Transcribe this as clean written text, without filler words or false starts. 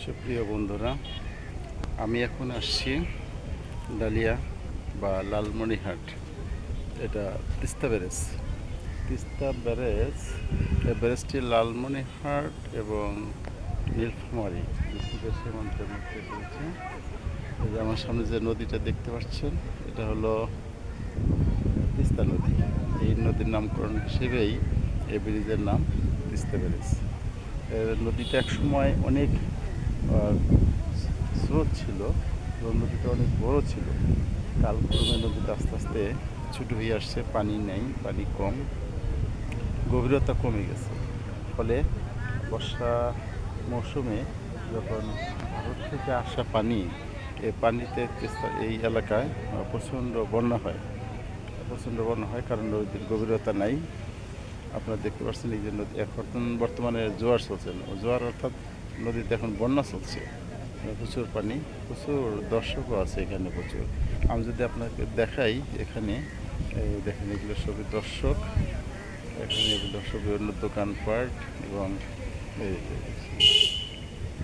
সুপ্রিয় বন্ধুরা, আমি এখন আসছি ডালিয়া বা লালমনিরহাট। এটা তিস্তা ব্যারেজ। তিস্তা ব্যারেজ, এই ব্যারেজটি লালমনিরহাট এবং নীলফামারী ডিস্ট্রিক্টের সীমান্তের মধ্যে রয়েছে। এই যে আমার সামনে যে নদীটা দেখতে পাচ্ছেন, এটা হলো তিস্তা নদী। এই নদীর নামকরণ হিসেবেই এই ব্রিজের নাম তিস্তা ব্যারেজ। নদীটা একসময় অনেক স্রোত ছিল এবং নদীটা অনেক বড় ছিল। কালক্রমে নদীটা আস্তে আস্তে ছোটো হয়ে আসছে, পানি নেই, পানি কম, গভীরতা কমে গেছে। ফলে বর্ষা মৌসুমে যখন ভারত থেকে আসা পানি, এই পানিতে এই এলাকায় প্রচণ্ড বন্যা হয় কারণ নদীর গভীরতা নাই। আপনারা দেখতে পাচ্ছেন এই যে নদী এখন বর্তমানে জোয়ার চলছে, জোয়ার অর্থাৎ নদীতে এখন বন্যা চলছে, প্রচুর পানি, প্রচুর দর্শকও আছে এখানে প্রচুর। আমি যদি আপনাকে দেখাই, এখানে এই দেখেন এগুলো সবই দর্শক। এখানে এগুলো সবই অন্য দোকানপাট এবং এই